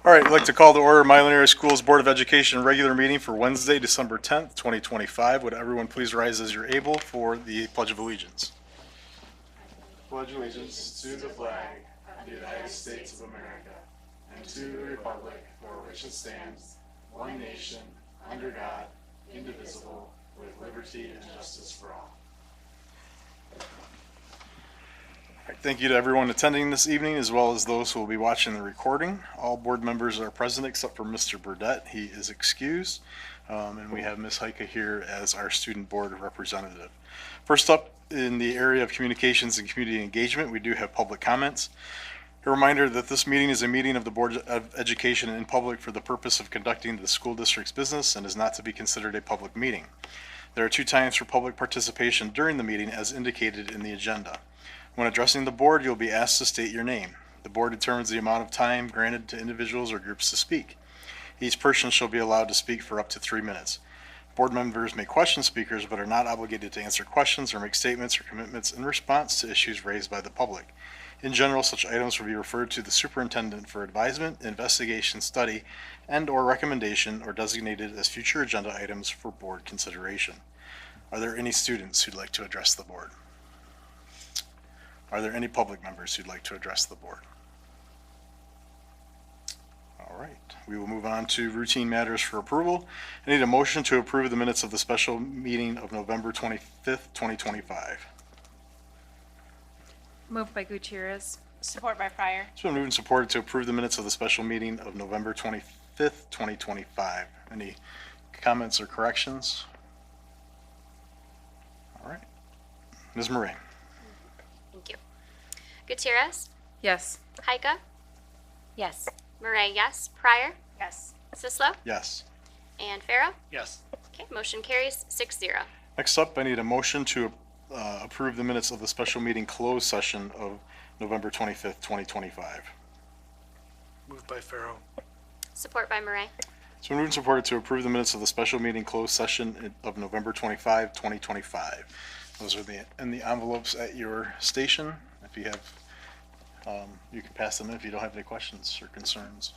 All right, I'd like to call to order Milan Area Schools Board of Education regular meeting for Wednesday, December 10th, 2025. Would everyone please rise as you're able for the Pledge of Allegiance? Pledge allegiance to the flag of the United States of America and to the republic for which it stands, one nation, under God, indivisible, with liberty and justice for all. All right, thank you to everyone attending this evening, as well as those who will be watching the recording. All board members are present except for Mr. Burdette. He is excused. And we have Ms. Heike here as our student board representative. First up, in the area of communications and community engagement, we do have public comments. A reminder that this meeting is a meeting of the Board of Education in public for the purpose of conducting the school district's business and is not to be considered a public meeting. There are 2 times for public participation during the meeting as indicated in the agenda. When addressing the board, you'll be asked to state your name. The board determines the amount of time granted to individuals or groups to speak. Each person shall be allowed to speak for up to 3 minutes. Board members may question speakers but are not obligated to answer questions or make statements or commitments in response to issues raised by the public. In general, such items will be referred to the superintendent for advisement, investigation, study, and/or recommendation, or designated as future agenda items for board consideration. Are there any students who'd like to address the board? Are there any public members who'd like to address the board? All right, we will move on to routine matters for approval. I need a motion to approve the minutes of the special meeting of November 25th, 2025. Moved by Gutierrez. Support by Fryer. It's been moved and supported to approve the minutes of the special meeting of November 25th, 2025. Any comments or corrections? All right, Ms. Murray. Thank you. Gutierrez, Yes. Heike, Yes. Murray, yes. Pryor, Yes. Sislo, Yes. and Farrow. Yes. Okay, motion carries 6-0. Next up, I need a motion to approve the minutes of the special meeting closed session of November 25th, 2025. Moved by Farrow. Support by Murray. It's been moved and supported to approve the minutes of the special meeting closed session of November 25, 2025. Those are in the envelopes at your station. If you have, you can pass them in if you don't have any questions or concerns.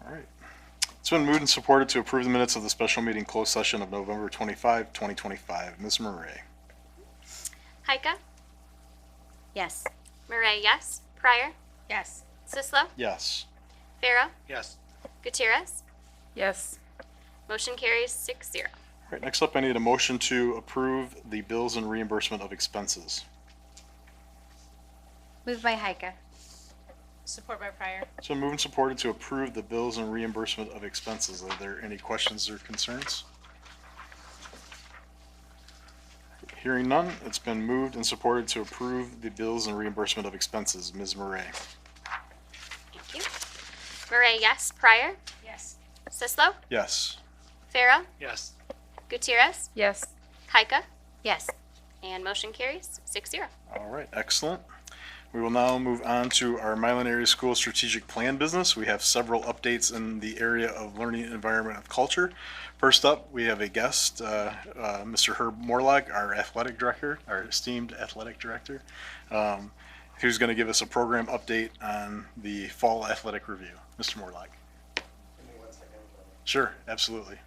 All right. It's been moved and supported to approve the minutes of the special meeting closed session of November 25, 2025. Ms. Murray. Heike, Yes. Murray, yes. Pryor, Yes. Sislo, Yes. Farrow, Yes. Gutierrez. Yes. Motion carries 6-0. All right, next up, I need a motion to approve the bills and reimbursement of expenses. Moved by Heike. Support by Fryer. So moved and supported to approve the bills and reimbursement of expenses. Are there any questions or concerns? Hearing none, it's been moved and supported to approve the bills and reimbursement of expenses. Ms. Murray. Thank you. Murray, yes. Pryor, Yes. Sislo, Yes. Farrow, Yes. Gutierrez, Yes. Heike, Yes. and motion carries 6-0. All right, excellent. We will now move on to our Milan Area School Strategic Plan business. We have several updates in the area of learning, environment, and culture. First up, we have a guest, Mr. Herb Morlock, our athletic director, our esteemed athletic director, who's going to give us a program update on the fall athletic review. Mr. Morlock. Sure, absolutely.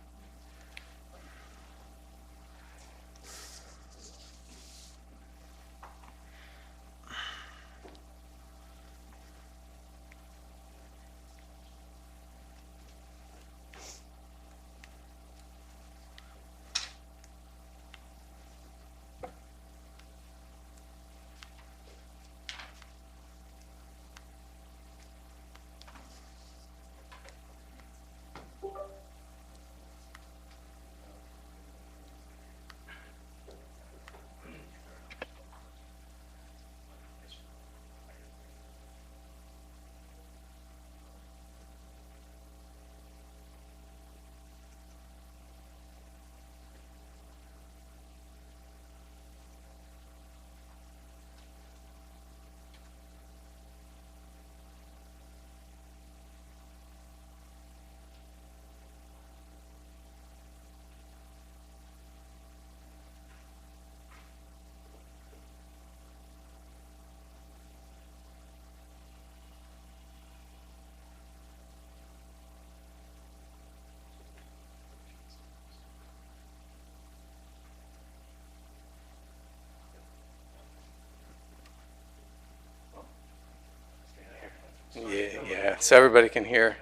Yeah, so everybody can hear.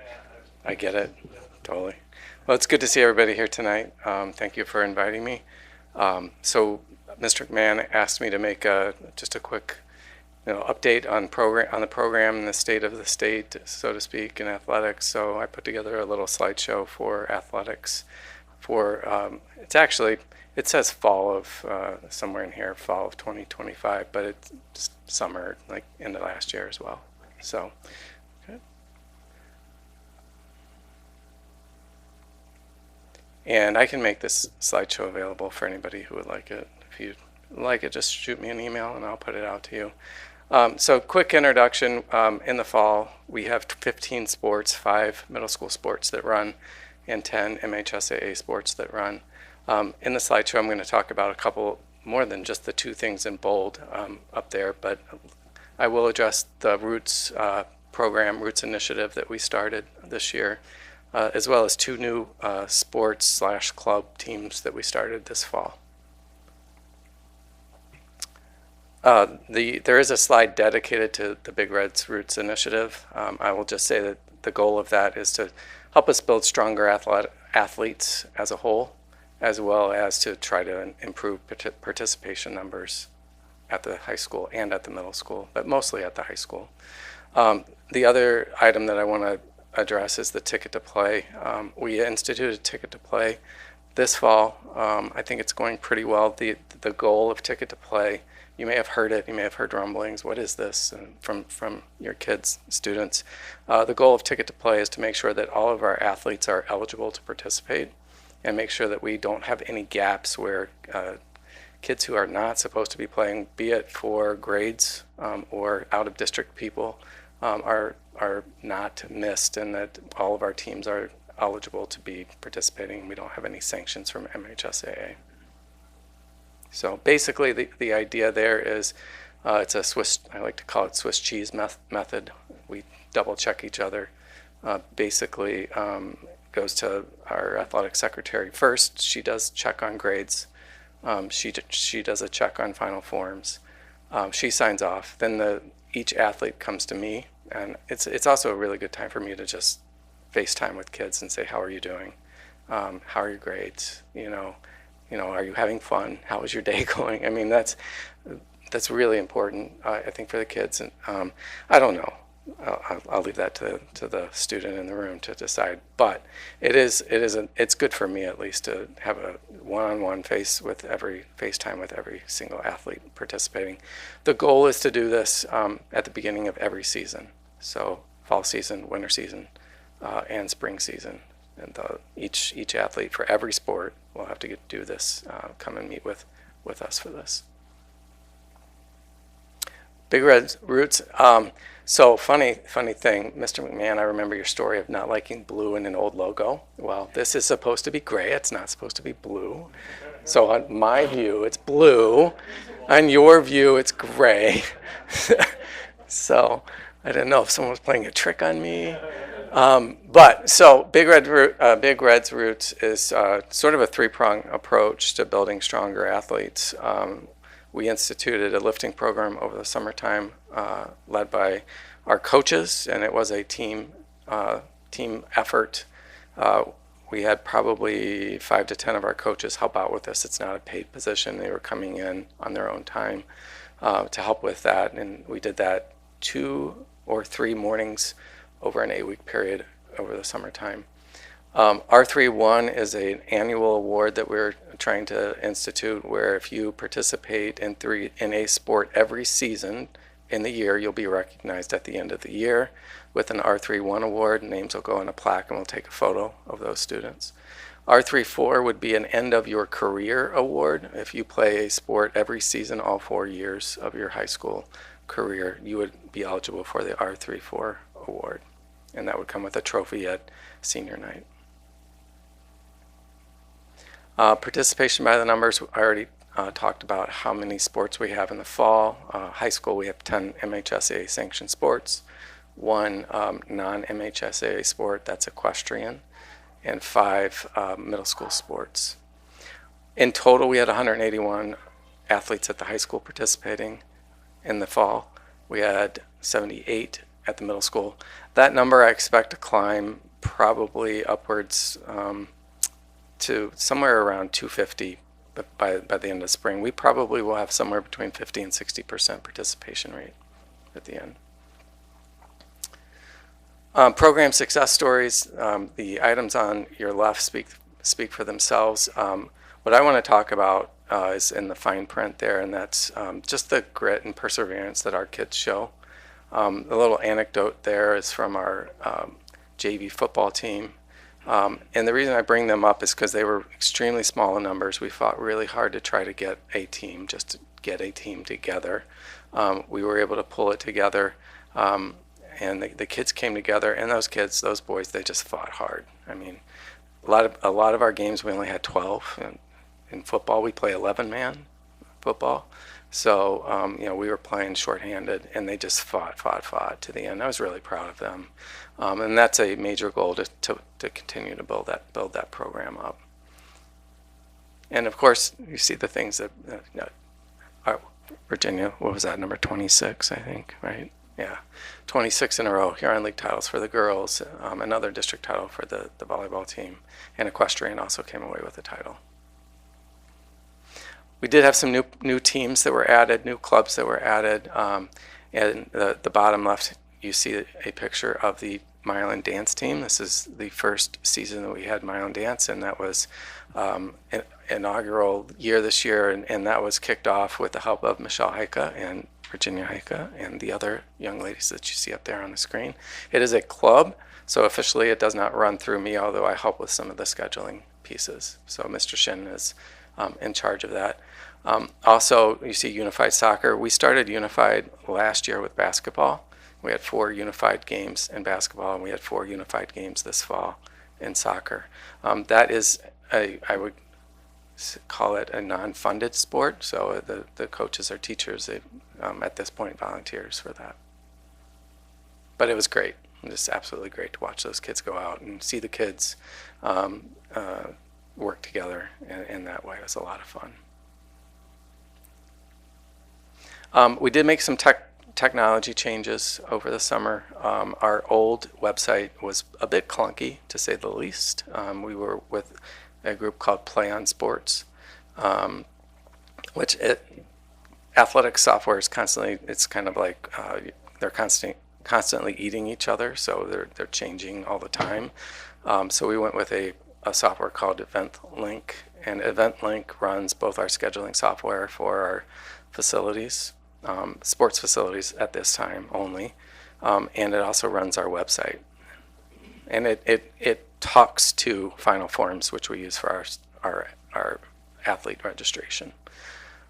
I get it, totally. Well, it's good to see everybody here tonight. Thank you for inviting me. So Mr. McMahon asked me to make just a quick update on the program and the state of the state, so to speak, in athletics. So I put together a little slideshow for athletics. It says fall of somewhere in here, fall of 2025, but it's just summer, like into last year as well. So. Okay. And I can make this slideshow available for anybody who would like it. If you like it, just shoot me an email and I'll put it out to you. So quick introduction. In the fall, we have 15 sports, 5 middle school sports that run, and 10 MHSAA sports that run. In the slideshow, I'm going to talk about a couple more than just the 2 things in bold up there, but I will address the Roots program, Roots initiative that we started this year, as well as 2 new sports/club teams that we started this fall. There is a slide dedicated to the Big Red's Roots initiative. I will just say that the goal of that is to help us build stronger athletes as a whole, as well as to try to improve participation numbers at the high school and at the middle school, but mostly at the high school. The other item that I want to address is the ticket to play. We instituted ticket to play this fall. I think it's going pretty well. The goal of ticket to play, you may have heard it, you may have heard rumblings, what is this, from your kids, students. The goal of ticket to play is to make sure that all of our athletes are eligible to participate and make sure that we don't have any gaps where kids who are not supposed to be playing, be it for grades or out of district people, are not missed, and that all of our teams are eligible to be participating. We don't have any sanctions from MHSAA. So basically the idea there is it's a Swiss, I like to call it Swiss cheese method. We double check each other. Basically goes to our athletic secretary first. She does check on grades. She does a check on final forms. She signs off. Then each athlete comes to me, and it's also a really good time for me to just FaceTime with kids and say, how are you doing? How are your grades? Are you having fun? How is your day going? I mean, that's really important, I think, for the kids. And I don't know. I'll leave that to the student in the room to decide. But it's good for me, at least, to have a one-on-one FaceTime with every single athlete participating. The goal is to do this at the beginning of every season. So fall season, winter season, and spring season. And each athlete for every sport will have to do this, come and meet with us for this. Big Red's Roots. So funny thing, Mr. McMahon, I remember your story of not liking blue in an old logo. Well, this is supposed to be gray. It's not supposed to be blue. So on my view, it's blue. On your view, it's gray. So I didn't know if someone was playing a trick on me. But so Big Red's Roots is sort of a 3-prong approach to building stronger athletes. We instituted a lifting program over the summertime, led by our coaches, and it was a team effort. We had probably 5 to 10 of our coaches help out with this. It's not a paid position. They were coming in on their own time to help with that, and we did that 2 or 3 mornings over an 8-week period over the summertime. R31 is an annual award that we're trying to institute, where if you participate in a sport every season in the year, you'll be recognized at the end of the year with an R31 award. Names will go in a plaque, and we'll take a photo of those students. R34 would be an end of your career award. If you play a sport every season, all 4 years of your high school career, you would be eligible for the R34 award. And that would come with a trophy at senior night. Participation by the numbers, I already talked about how many sports we have in the fall. High school, we have 10 MHSAA sanctioned sports, 1 non-MHSAA sport, that's equestrian, and 5 middle school sports. In total, we had 181 athletes at the high school participating in the fall. We had 78 at the middle school. That number I expect to climb probably upwards to somewhere around 250 by the end of spring. We probably will have somewhere between 50 and 60% participation rate at the end. Program success stories. The items on your left speak for themselves. What I want to talk about is in the fine print there, and that's just the grit and perseverance that our kids show. A little anecdote there is from our JV football team. And the reason I bring them up is because they were extremely small in numbers. We fought really hard to try to get a team, just to get a team together. We were able to pull it together, and the kids came together, and those boys, they just fought hard. I mean, a lot of our games we only had 12. And in football, we play 11-man football. So, we were playing shorthanded, and they just fought to the end. I was really proud of them. And that's a major goal to continue to build that program up. And of course, you see the things that Virginia, what was that, number 26, I think, right? Yeah, 26 in a row. Huron League titles for the girls, another district title for the volleyball team, and equestrian also came away with a title. We did have some new teams that were added, new clubs that were added, and the bottom left, you see a picture of the Milan dance team. This is the first season that we had Milan dance, and that was an inaugural year this year, and that was kicked off with the help of Michelle Heike and Virginia Heike and the other young ladies that you see up there on the screen. It is a club, so officially it does not run through me, although I help with some of the scheduling pieces. So Mr. Shin is in charge of that. Also, you see Unified Soccer. We started Unified last year with basketball. We had 4 unified games in basketball, and we had 4 unified games this fall in soccer. That is I would call it a non-funded sport, so the coaches or teachers, at this point, volunteers for that. But it was great. Just absolutely great to watch those kids go out and see the kids work together in that way. It was a lot of fun. We did make some technology changes over the summer. Our old website was a bit clunky, to say the least. We were with a group called Play on Sports, which athletic software is constantly, it's kind of like they're constantly eating each other, so they're changing all the time. So we went with a software called EventLink, and EventLink runs both our scheduling software for our facilities, sports facilities at this time only, and it also runs our website. And it talks to Final Forms, which we use for our athlete registration.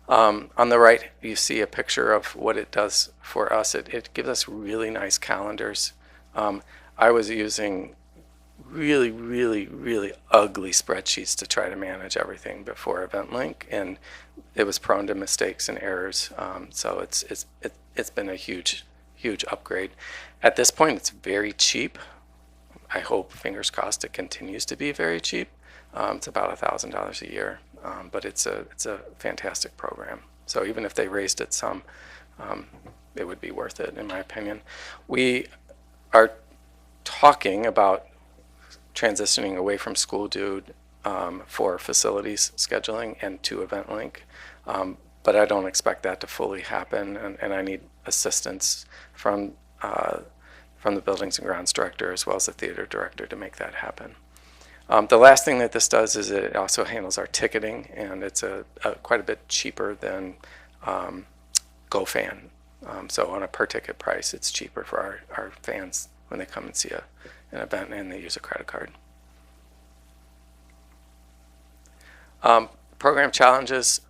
On the right, you see a picture of what it does for us. It gives us really nice calendars. I was using really, really, really ugly spreadsheets to try to manage everything before EventLink, and it was prone to mistakes and errors. So it's been a huge upgrade. At this point, it's very cheap. I hope, fingers crossed, it continues to be very cheap. It's about $1,000 a year, but it's a fantastic program. So even if they raised it some, it would be worth it, in my opinion. We are talking about transitioning away from School Dude for facilities scheduling and to EventLink, but I don't expect that to fully happen, and I need assistance from the Buildings and Grounds Director as well as the Theater Director to make that happen. The last thing that this does is it also handles our ticketing, and it's quite a bit cheaper than GoFan. So on a per ticket price, it's cheaper for our fans when they come and see an event and they use a credit card. Program challenges,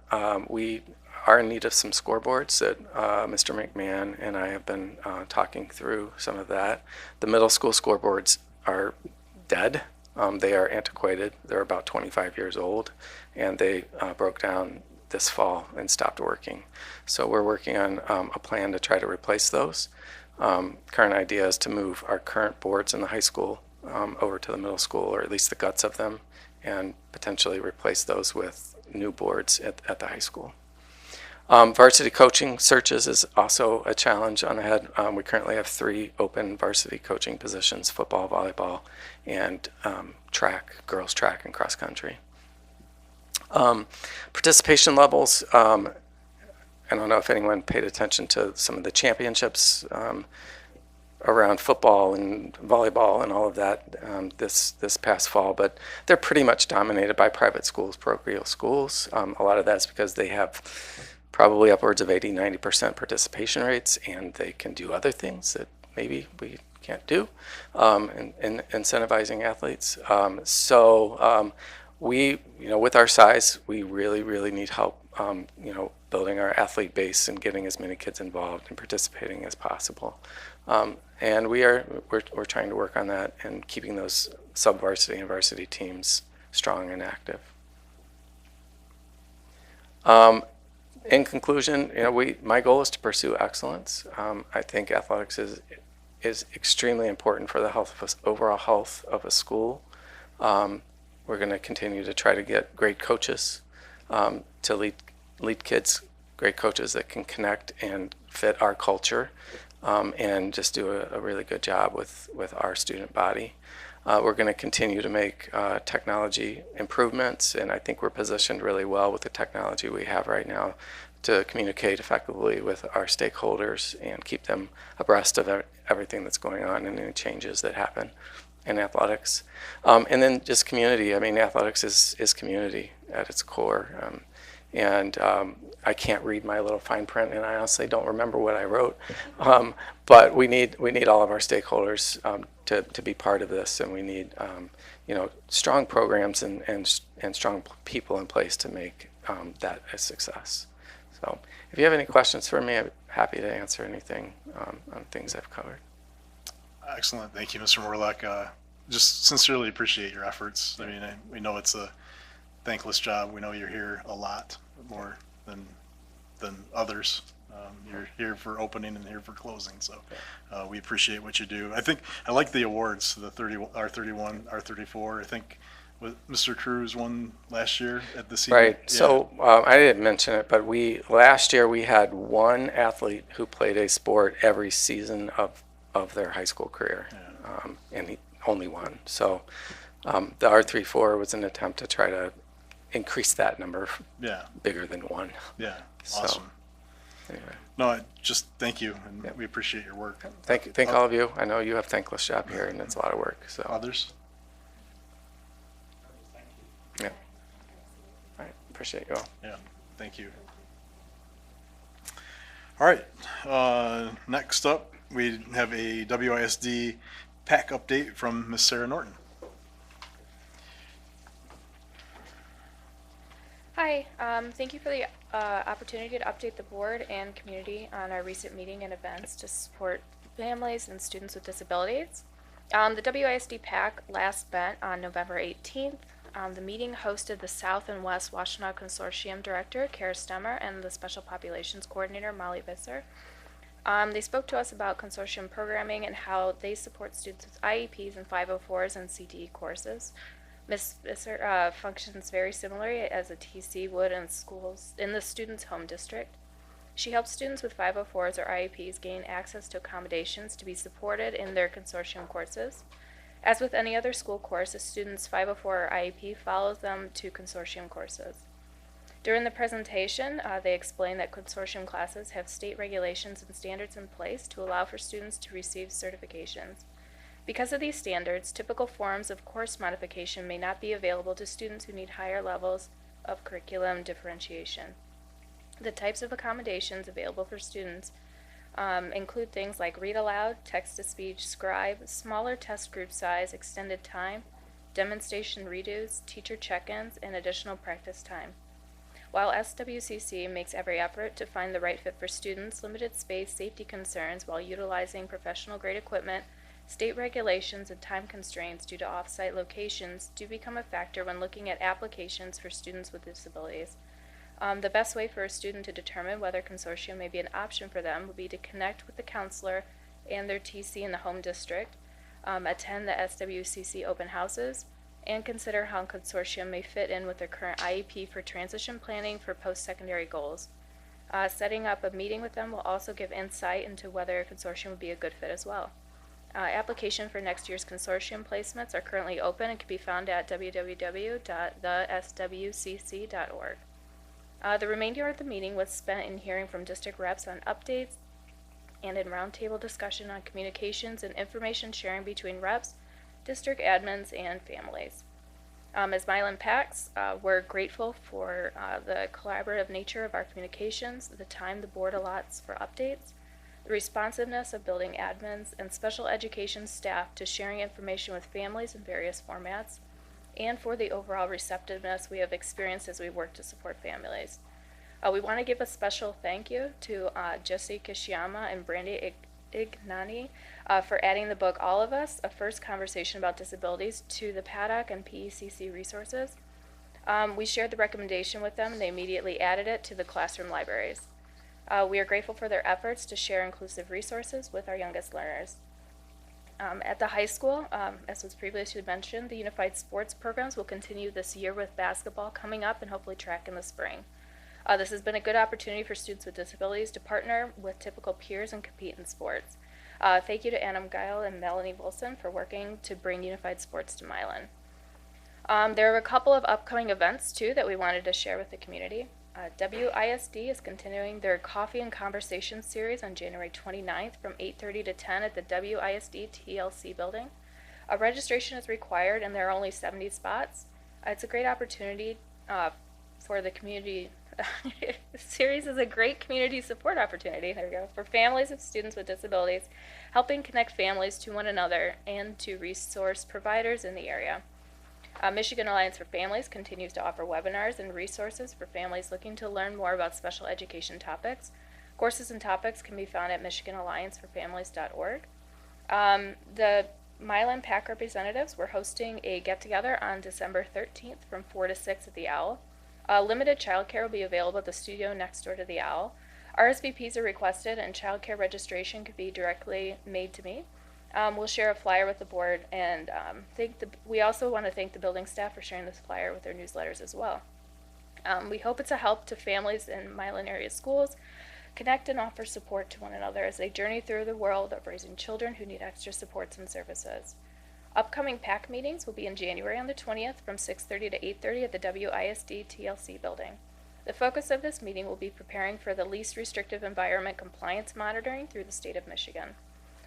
we are in need of some scoreboards that Mr. McMahon and I have been talking through some of that. The middle school scoreboards are dead. They are antiquated. They're about 25 years old, and they broke down this fall and stopped working. So we're working on a plan to try to replace those. Current idea is to move our current boards in the high school over to the middle school, or at least the guts of them, and potentially replace those with new boards at the high school. Varsity coaching searches is also a challenge on ahead. We currently have 3 open varsity coaching positions: football, volleyball, and track, girls track and cross country. Participation levels, I don't know if anyone paid attention to some of the championships around football and volleyball and all of that this past fall, but they're pretty much dominated by private schools, parochial schools. A lot of that's because they have probably upwards of 80-90% participation rates, and they can do other things that maybe we can't do in incentivizing athletes. We, with our size, we really need help, building our athlete base and getting as many kids involved and participating as possible. And we're trying to work on that and keeping those sub-varsity and varsity teams strong and active. In conclusion, my goal is to pursue excellence. I think athletics is extremely important for the overall health of a school. We're going to continue to try to get great coaches to lead kids, great coaches that can connect and fit our culture, and just do a really good job with our student body. We're going to continue to make technology improvements, and I think we're positioned really well with the technology we have right now to communicate effectively with our stakeholders and keep them abreast of everything that's going on and any changes that happen in athletics. And then just community. I mean, athletics is community at its core. I can't read my little fine print, and I honestly don't remember what I wrote. But we need all of our stakeholders to be part of this, and we need strong programs and strong people in place to make that a success. So, if you have any questions for me, I'm happy to answer anything on things I've covered. Excellent. Thank you, Mr. Morlock. Just sincerely appreciate your efforts. I mean, we know it's a thankless job. We know you're here a lot more than others. You're here for opening and here for closing. So we appreciate what you do. I like the awards, the R31, R34. I think Mr. Cruz won last year at the senior. Right. Yeah. So I didn't mention it, but last year we had one athlete who played a sport every season of their high school career, and he only one. So the R34 was an attempt to try to increase that number bigger than one. Yeah. So, Awesome. anyway, No, just thank you, and we appreciate your work. thank all of you. I know you have a thankless job here, and it's a lot of work. So Others? yeah, all right, appreciate you all. Yeah, thank you. All right, next up, we have a WISD PAC update from Miss Sarah Norton. Hi, thank you for the opportunity to update the board and community on our recent meeting and events to support families and students with disabilities. The WISD PAC last met on November 18th. The meeting hosted the South and West Washtenaw Consortium Director, Kara Stemmer, and the Special Populations Coordinator, Molly Visser. They spoke to us about consortium programming and how they support students with IEPs and 504s and CTE courses. Ms. Visser functions very similarly as a TC would in schools in the student's home district. She helps students with 504s or IEPs gain access to accommodations to be supported in their consortium courses. As with any other school course, a student's 504 or IEP follows them to consortium courses. During the presentation, they explained that consortium classes have state regulations and standards in place to allow for students to receive certifications. Because of these standards, typical forms of course modification may not be available to students who need higher levels of curriculum differentiation. The types of accommodations available for students include things like read aloud, text-to-speech, scribe, smaller test group size, extended time, demonstration redos, teacher check-ins, and additional practice time. While SWCC makes every effort to find the right fit for students, limited space, safety concerns while utilizing professional-grade equipment, state regulations, and time constraints due to off-site locations do become a factor when looking at applications for students with disabilities. The best way for a student to determine whether consortium may be an option for them would be to connect with the counselor and their TC in the home district, attend the SWCC open houses, and consider how consortium may fit in with their current IEP for transition planning for post-secondary goals. Setting up a meeting with them will also give insight into whether a consortium would be a good fit as well. Application for next year's consortium placements are currently open and can be found at www.theswcc.org. The remainder of the meeting was spent in hearing from district reps on updates and in roundtable discussion on communications and information sharing between reps, district admins, and families. As Milan PACs, we're grateful for the collaborative nature of our communications, the time the board allots for updates, the responsiveness of building admins and special education staff to sharing information with families in various formats, and for the overall receptiveness we have experienced as we work to support families. We want to give a special thank you to Jesse Kishiyama and Brandy Ignani for adding the book All of Us, A First Conversation About Disabilities to the Paddock and PECC resources. We shared the recommendation with them and they immediately added it to the classroom libraries. We are grateful for their efforts to share inclusive resources with our youngest learners. At the high school, as was previously mentioned, the unified sports programs will continue this year with basketball coming up and hopefully track in the spring. This has been a good opportunity for students with disabilities to partner with typical peers and compete in sports. Thank you to Annam Geil and Melanie Wilson for working to bring unified sports to Milan. There are a couple of upcoming events, too, that we wanted to share with the community. WISD is continuing their Coffee and Conversation series on January 29th from 8:30 to 10 at the WISD TLC building. Registration is required and there are only 70 spots. It's a great opportunity for the community. The series is a great community support opportunity, there we go, for families of students with disabilities, helping connect families to one another and to resource providers in the area. Michigan Alliance for Families continues to offer webinars and resources for families looking to learn more about special education topics. Courses and topics can be found at michiganallianceforfamilies.org. The Milan PAC representatives were hosting a get-together on December 13th from 4 to 6 at the Owl. Limited childcare will be available at the studio next door to the Owl. RSVPs are requested and childcare registration could be directly made to me. We'll share a flyer with the board and we also want to thank the building staff for sharing this flyer with their newsletters as well. We hope it's a help to families in Milan area schools, connect and offer support to one another as they journey through the world of raising children who need extra supports and services. Upcoming PAC meetings will be in January on the 20th from 6:30 to 8:30 at the WISD TLC building. The focus of this meeting will be preparing for the least restrictive environment compliance monitoring through the state of Michigan.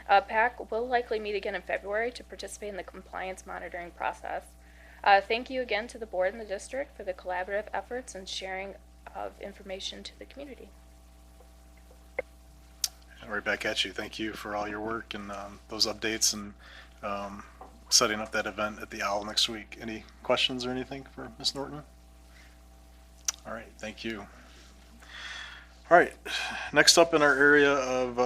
PAC will likely meet again in February to participate in the compliance monitoring process. Thank you again to the board and the district for the collaborative efforts and sharing of information to the community. Right back at you. Thank you for all your work and those updates and setting up that event at the Owl next week. Any questions or anything for Ms. Norton? All right, thank you. All right, next up in our area of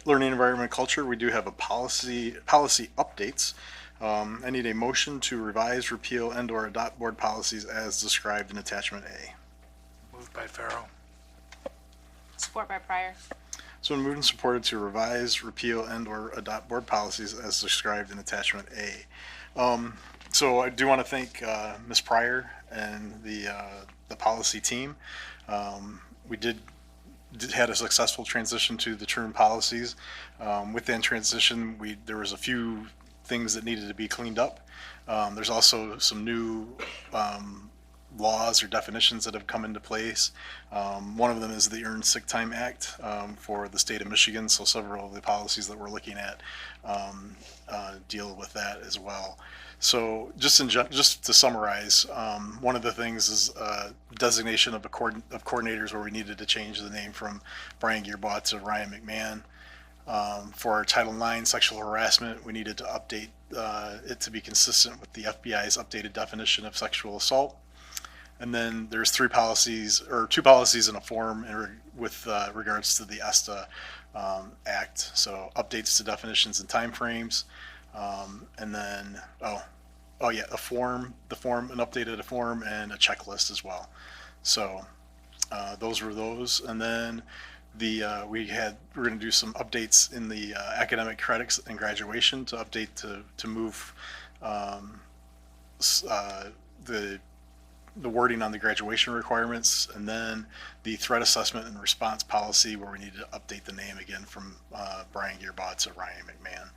learning environment culture, we do have a policy updates. I need a motion to revise, repeal, and/or adopt board policies as described in attachment A. Moved by Farrell. Support by Pryor. So moved and supported to revise, repeal, and/or adopt board policies as described in attachment A. So I do want to thank Ms. Pryor and the policy team. We had a successful transition to the term policies. Within transition, there was a few things that needed to be cleaned up. There's also some new laws or definitions that have come into place. One of them is the Earned Sick Time Act for the state of Michigan, so several of the policies that we're looking at deal with that as well. So just to summarize, one of the things is designation of coordinators where we needed to change the name from Brian Gearbaugh to Ryan McMahon. For our Title IX sexual harassment, we needed to update it to be consistent with the FBI's updated definition of sexual assault. And then there's two policies in a form with regards to the ESTA Act. So updates to definitions and timeframes. And then, an updated form and a checklist as well. So those were those. And then we're going to do some updates in the academic credits and graduation to update to move the the wording on the graduation requirements, and then the threat assessment and response policy where we need to update the name again from Brian Gearbaugh to Ryan McMahon.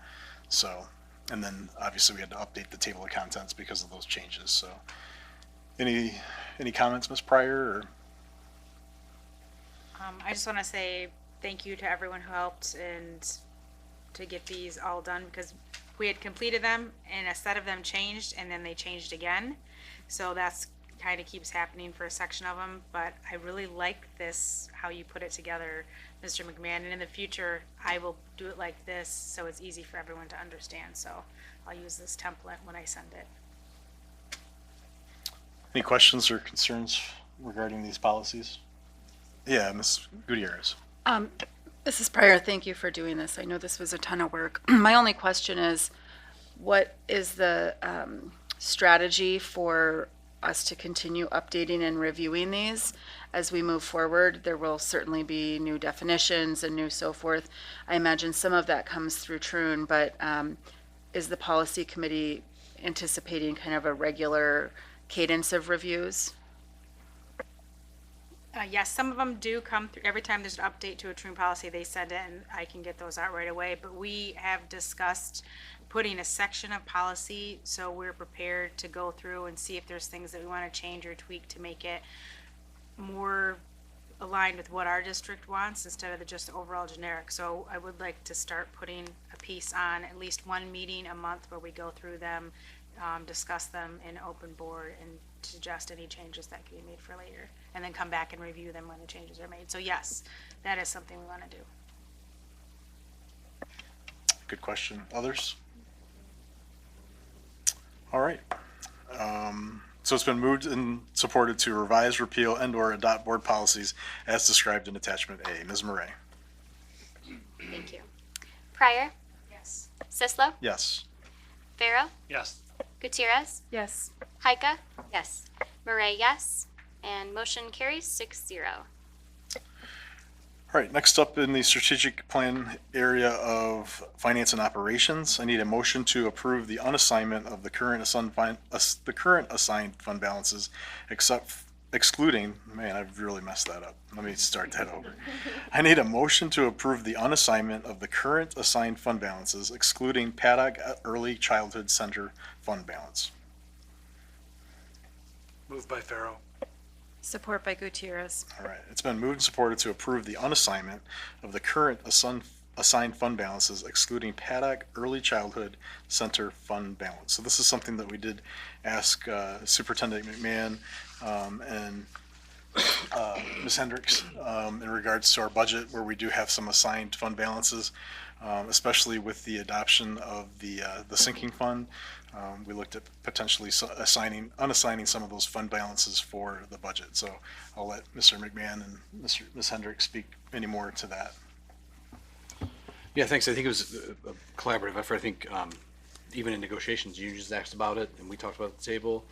So, and then obviously we had to update the table of contents because of those changes. So, any comments, Ms. Pryor? Or? I just want to say thank you to everyone who helped and to get these all done, because we had completed them and a set of them changed and then they changed again. So that's kind of keeps happening for a section of them, but I really like this, how you put it together, Mr. McMahon. And in the future, I will do it like this so it's easy for everyone to understand. So I'll use this template when I send it. Any questions or concerns regarding these policies? Yeah, Ms. Gutierrez. Mrs. Pryor, thank you for doing this. I know this was a ton of work. My only question is, what is the strategy for us to continue updating and reviewing these as we move forward? There will certainly be new definitions and new so forth. I imagine some of that comes through Troon, but is the policy committee anticipating kind of a regular cadence of reviews? Yes, some of them do come through. Every time there's an update to a Troon policy, they send it and I can get those out right away. But we have discussed putting a section of policy so we're prepared to go through and see if there's things that we want to change or tweak to make it more aligned with what our district wants instead of the just overall generic. So I would like to start putting a piece on at least one meeting a month where we go through them, discuss them in open board and suggest any changes that can be made for later, and then come back and review them when the changes are made. So yes, that is something we want to do. Good question. Others? All right. So it's been moved and supported to revise, repeal, and/or adopt board policies as described in attachment A. Ms. Murray? Thank you. Pryor, Yes. Sislo, Yes. Farrow, Yes. Gutierrez, Yes. Heika. Yes. Murray, yes. And motion carries 6-0. All right, next up in the strategic plan area of finance and operations, I need a motion to approve the unassignment of the current assigned fund balances, excluding, man, I've really messed that up. Let me start that over. I need a motion to approve the unassignment of the current assigned fund balances, excluding Paddock Early Childhood Center fund balance. Moved by Farrow. Support by Gutierrez. All right, it's been moved and supported to approve the unassignment of the current assigned fund balances, excluding Paddock Early Childhood Center fund balance. So this is something that we did ask Superintendent McMahon and Ms. Hendricks in regards to our budget, where we do have some assigned fund balances, especially with the adoption of the sinking fund. We looked at potentially unassigning some of those fund balances for the budget. So I'll let Mr. McMahon and Ms. Hendricks speak any more to that. Yeah, thanks. I think it was a collaborative effort. I think even in negotiations, you just asked about it, and we talked about it at the table.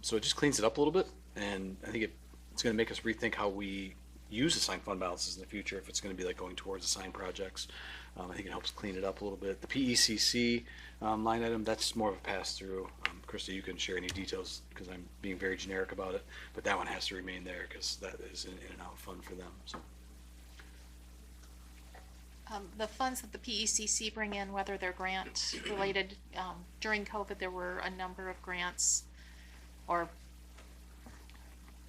So it just cleans it up a little bit, and I think it's going to make us rethink how we use assigned fund balances in the future, if it's going to be like going towards assigned projects. I think it helps clean it up a little bit. The PECC line item, that's more of a pass-through. Krista, you can share any details because I'm being very generic about it, but that one has to remain there because that is an in and out fund for them. So. The funds that the PECC bring in, whether they're grant related, during COVID, there were a number of grants or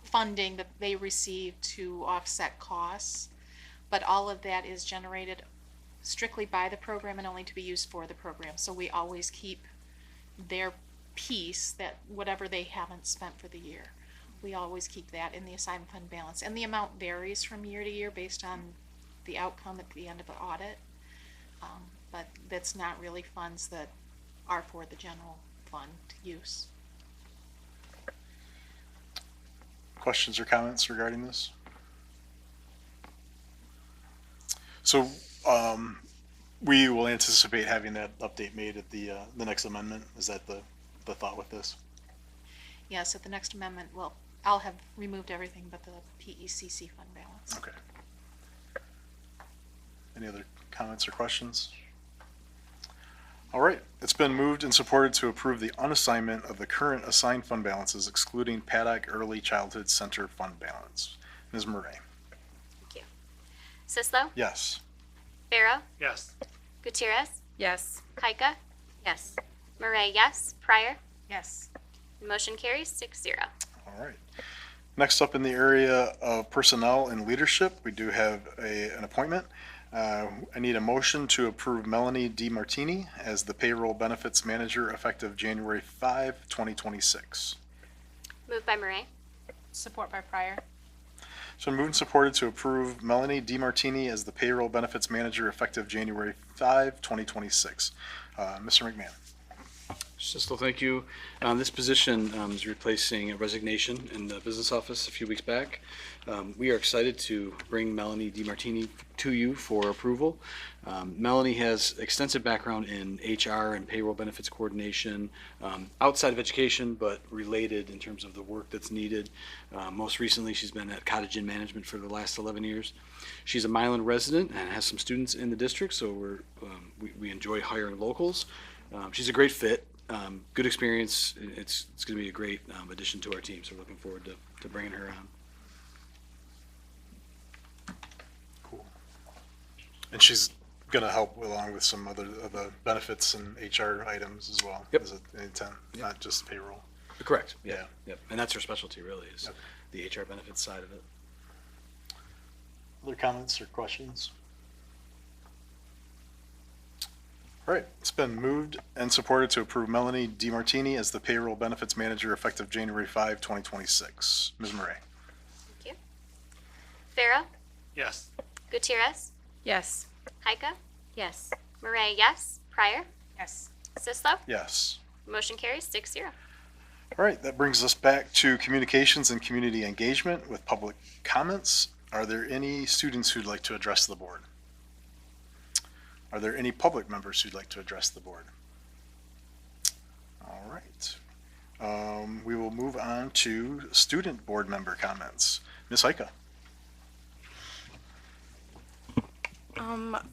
funding that they received to offset costs, but all of that is generated strictly by the program and only to be used for the program. So we always keep their piece, that whatever they haven't spent for the year, we always keep that in the assigned fund balance. And the amount varies from year to year based on the outcome at the end of an audit. But that's not really funds that are for the general fund use. Questions or comments regarding this? So we will anticipate having that update made at the next amendment. Is that the thought with this? Yes, at the next amendment, well, I'll have removed everything but the PECC fund balance. Okay. Any other comments or questions? All right, it's been moved and supported to approve the unassignment of the current assigned fund balances excluding Paddock Early Childhood Center fund balance. Ms. Murray? Thank you. Sislo, Yes. Pharaoh, Yes. Gutierrez, Yes. Kaika, Yes. Murray, yes. Pryor, Yes. motion carries 6-0. All right. Next up in the area of personnel and leadership, we do have an appointment. I need a motion to approve Melanie DiMartini as the payroll benefits manager effective January 5, 2026. Moved by Murray, Support by Pryor. So moved and supported to approve Melanie DiMartini as the payroll benefits manager effective January 5, 2026. Mr. McMahon. Sislo, thank you. This position is replacing a resignation in the business office a few weeks back. We are excited to bring Melanie DiMartini to you for approval. Melanie has extensive background in HR and payroll benefits coordination, outside of education, but related in terms of the work that's needed. Most recently, she's been at Cottage Inn Management for the last 11 years. She's a Milan resident and has some students in the district, so we enjoy hiring locals. She's a great fit. Good experience. It's going to be a great addition to our team, so we're looking forward to bringing her on. Cool. And she's going to help along with some other of the benefits and HR items as well. Yep. As an intent, not just payroll. Correct. Yeah. Yep. And that's her specialty, really, is Yep. the HR benefits side of it. Other comments or questions? All right, it's been moved and supported to approve Melanie DiMartini as the payroll benefits manager effective January 5, 2026. Ms. Murray? thank you. Pharaoh, Yes. Gutierrez, Yes. Kaika, Yes. Murray, yes. Pryor, Yes. Sislo, Yes. motion carries 6-0. All right, that brings us back to communications and community engagement with public comments. Are there any students who'd like to address the board? Are there any public members who'd like to address the board? All right. We will move on to student board member comments. Ms. Heika?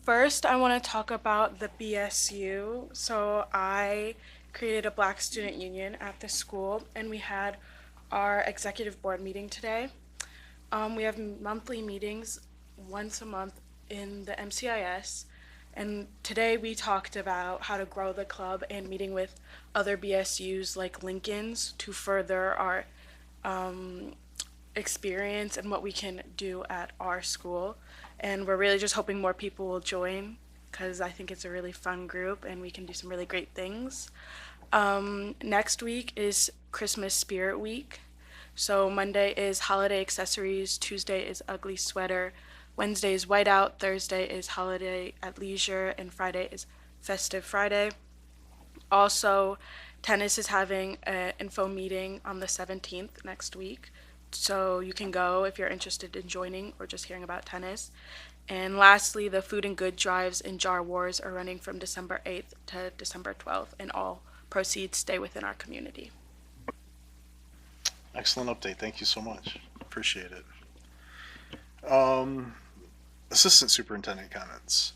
First, I want to talk about the BSU. So I created a Black Student Union at the school, and we had our executive board meeting today. We have monthly meetings once a month in the MCIS, and today we talked about how to grow the club and meeting with other BSUs like Lincoln's to further our experience and what we can do at our school. And we're really just hoping more people will join because I think it's a really fun group and we can do some really great things. Next week is Christmas Spirit Week. So Monday is holiday accessories, Tuesday is ugly sweater, Wednesday is whiteout, Thursday is holiday at leisure, and Friday is festive Friday. Also, tennis is having an info meeting on the 17th next week. So you can go if you're interested in joining or just hearing about tennis. And lastly, the food and good drives and jar wars are running from December 8th to December 12th, and all proceeds stay within our community. Excellent update. Thank you so much. Appreciate it. Assistant Superintendent comments.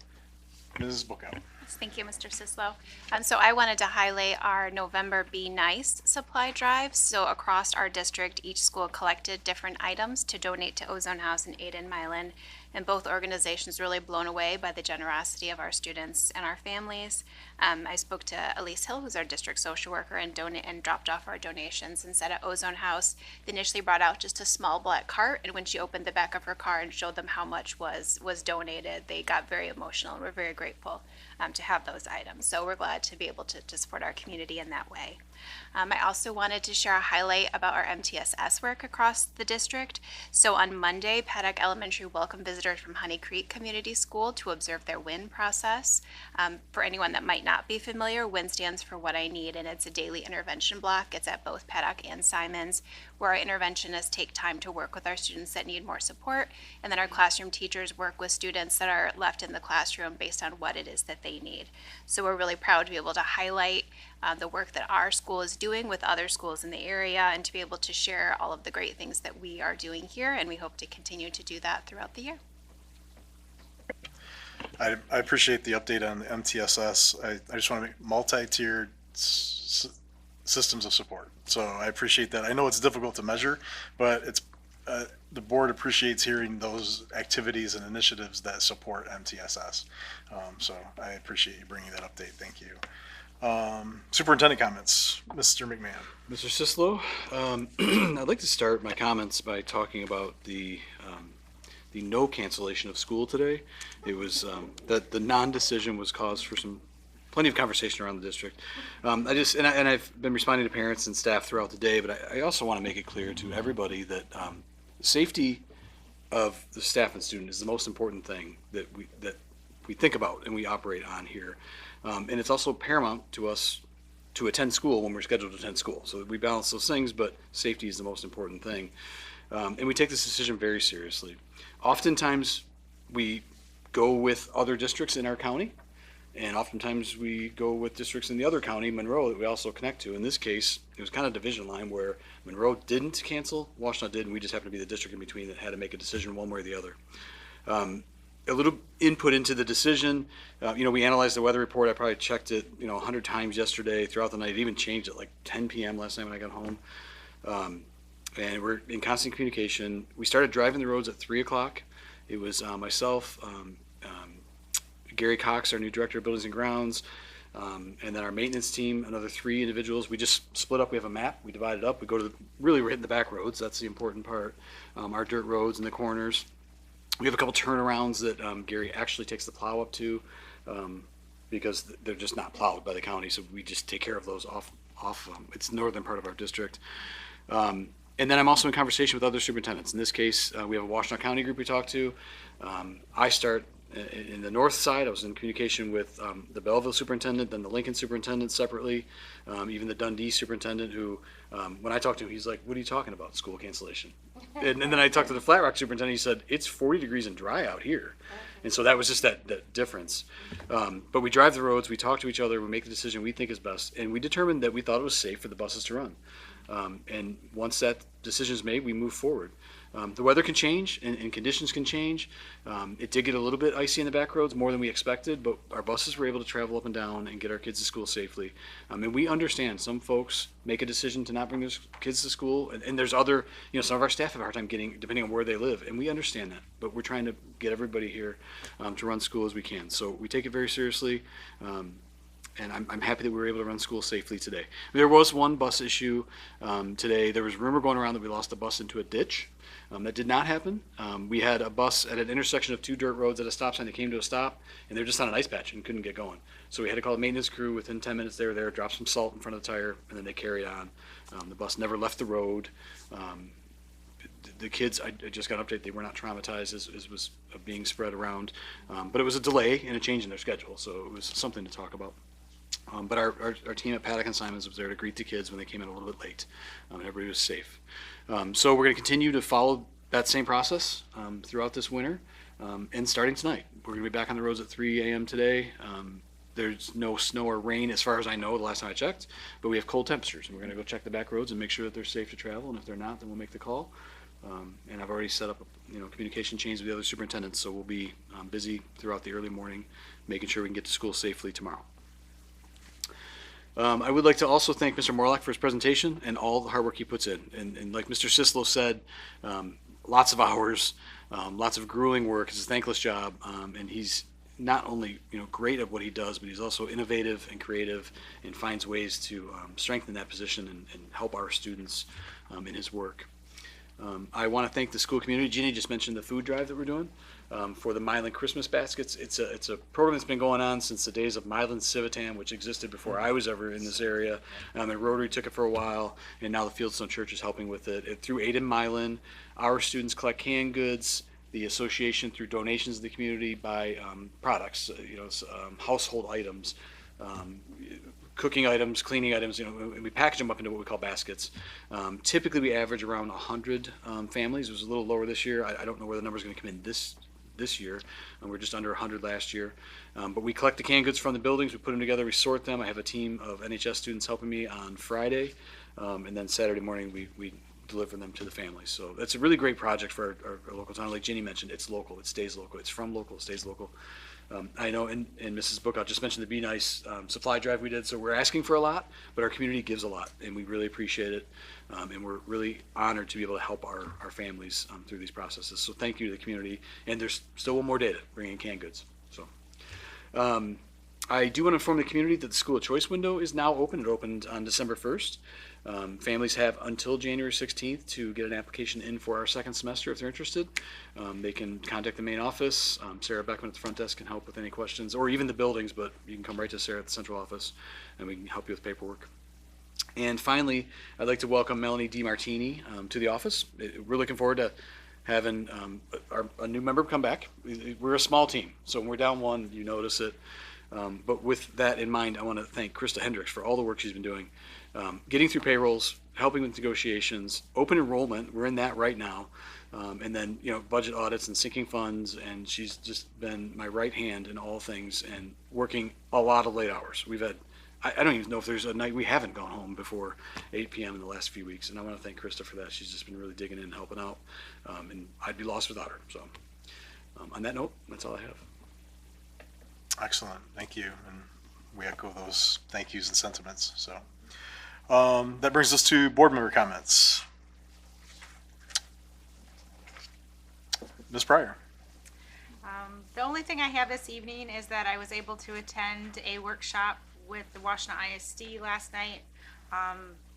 Mrs. Bookout. Thank you, Mr. Sislo. So I wanted to highlight our November Be Nice supply drive. So across our district, each school collected different items to donate to Ozone House and Aid in Milan. And both organizations really blown away by the generosity of our students and our families. I spoke to Elise Hill, who's our district social worker, and dropped off our donations and said at Ozone House, they initially brought out just a small black cart, and when she opened the back of her car and showed them how much was donated, they got very emotional and we're very grateful to have those items. So we're glad to be able to support our community in that way. I also wanted to share a highlight about our MTSS work across the district. So on Monday, Paddock Elementary welcomed visitors from Honey Creek Community School to observe their WIN process. For anyone that might not be familiar, WIN stands for What I Need, and it's a daily intervention block. It's at both Paddock and Simons, where our interventionists take time to work with our students that need more support, and then our classroom teachers work with students that are left in the classroom based on what it is that they need. So we're really proud to be able to highlight the work that our school is doing with other schools in the area and to be able to share all of the great things that we are doing here, and we hope to continue to do that throughout the year. I appreciate the update on the MTSS. I just want to make multi-tiered systems of support. So I appreciate that. I know it's difficult to measure, but the board appreciates hearing those activities and initiatives that support MTSS. So I appreciate you bringing that update. Thank you. Superintendent comments, Mr. McMahon. Mr. Sislo, I'd like to start my comments by talking about the no cancellation of school today. It was that the non-decision was cause for plenty of conversation around the district. I've been responding to parents and staff throughout the day, but I also want to make it clear to everybody that safety of the staff and student is the most important thing that we think about and we operate on here. And it's also paramount to us to attend school when we're scheduled to attend school. So we balance those things, but safety is the most important thing. And we take this decision very seriously. Oftentimes, we go with other districts in our county, and oftentimes we go with districts in the other county, Monroe, that we also connect to. In this case, it was kind of a division line where Monroe didn't cancel, Washtenaw did, and we just happened to be the district in between that had to make a decision one way or the other. A little input into the decision. We analyzed the weather report. I probably checked it, 100 times yesterday throughout the night. It even changed at like 10 p.m. last night when I got home. And we're in constant communication. We started driving the roads at 3 o'clock. It was myself, Gary Cox, our new director of buildings and grounds, and then our maintenance team, another 3 individuals. We just split up. We have a map. We divide it up. We go to we're hitting the back roads. That's the important part. Our dirt roads and the corners. We have a couple turnarounds that Gary actually takes the plow up to because they're just not plowed by the county. So we just take care of those off it's the northern part of our district. And then I'm also in conversation with other superintendents. In this case, we have a Washtenaw County group we talk to. I start in the north side. I was in communication with the Belleville superintendent, then the Lincoln superintendent separately, even the Dundee superintendent who, when I talked to him, he's like, what are you talking about, school cancellation? And then I talked to the Flat Rock superintendent, he said, it's 40 degrees and dry out here. And so that was just that difference. But we drive the roads, we talk to each other, we make the decision we think is best, and we determined that we thought it was safe for the buses to run. And once that decision is made, we move forward. The weather can change and conditions can change. It did get a little bit icy in the back roads, more than we expected, but our buses were able to travel up and down and get our kids to school safely. And we understand some folks make a decision to not bring their kids to school, and there's other, some of our staff have a hard time getting, depending on where they live, and we understand that. But we're trying to get everybody here to run school as we can. So we take it very seriously. And I'm happy that we were able to run school safely today. There was one bus issue today. There was a rumor going around that we lost a bus into a ditch. That did not happen. We had a bus at an intersection of 2 dirt roads at a stop sign that came to a stop, and they were just on an ice patch and couldn't get going. So we had to call a maintenance crew. Within 10 minutes they were there, dropped some salt in front of the tire, and then they carried on. The bus never left the road. The kids, I just got an update, they were not traumatized as was being spread around. But it was a delay and a change in their schedule, so it was something to talk about. But our team at Paddock and Simons was there to greet the kids when they came in a little bit late, and everybody was safe. So we're going to continue to follow that same process throughout this winter, and starting tonight. We're going to be back on the roads at 3 a.m. today. There's no snow or rain as far as I know the last time I checked, but we have cold temperatures, and we're going to go check the back roads and make sure that they're safe to travel, and if they're not, then we'll make the call. And I've already set up communication chains with the other superintendents, so we'll be busy throughout the early morning making sure we can get to school safely tomorrow. I would like to also thank Mr. Morlock for his presentation and all the hard work he puts in. And like Mr. Sislo said, lots of hours, lots of grueling work. It's a thankless job, and he's not only great at what he does, but he's also innovative and creative and finds ways to strengthen that position and help our students in his work. I want to thank the school community. Jeannie just mentioned the food drive that we're doing for the Milan Christmas baskets. It's a program that's been going on since the days of Milan Civitan, which existed before I was ever in this area. And Rotary took it for a while, and now the Fieldstone Church is helping with it. Through Aid in Milan, our students collect canned goods. The association, through donations to the community, buy products, household items, cooking items, cleaning items, and we package them up into what we call baskets. Typically we average around 100 families. It was a little lower this year. I don't know where the number is going to come in this year. We're just under 100 last year. But we collect the canned goods from the buildings, we put them together, we sort them. I have a team of NHS students helping me on Friday, and then Saturday morning we deliver them to the families. So that's a really great project for our local town. Like Ginny mentioned, it's local, it stays local. It's from local, it stays local. I know, and Mrs. Book, I'll just mention the Be Nice supply drive we did. So we're asking for a lot, but our community gives a lot, and we really appreciate it. And we're really honored to be able to help our families through these processes. So thank you to the community. And there's still one more day to bring in canned goods. So I do want to inform the community that the school of choice window is now open. It opened on December 1st. Families have until January 16th to get an application in for our second semester if they're interested. They can contact the main office. Sarah Beckman at the front desk can help with any questions, or even the buildings, but you can come right to Sarah at the central office and we can help you with paperwork. And finally, I'd like to welcome Melanie DiMartini to the office. We're looking forward to having a new member come back. We're a small team, so when we're down one, you notice it. But with that in mind, I want to thank Krista Hendricks for all the work she's been doing, getting through payrolls, helping with negotiations, open enrollment. We're in that right now. And then, budget audits and sinking funds. And she's just been my right hand in all things and working a lot of late hours. We've had, I don't even know if there's a night we haven't gone home before 8 p.m. in the last few weeks. And I want to thank Krista for that. She's just been really digging in and helping out. And I'd be lost without her. So on that note, that's all I have. Excellent, thank you, and we echo those thank yous and sentiments. So that brings us to board member comments. Ms. Pryor. The only thing I have this evening is that I was able to attend a workshop with the Washington ISD last night,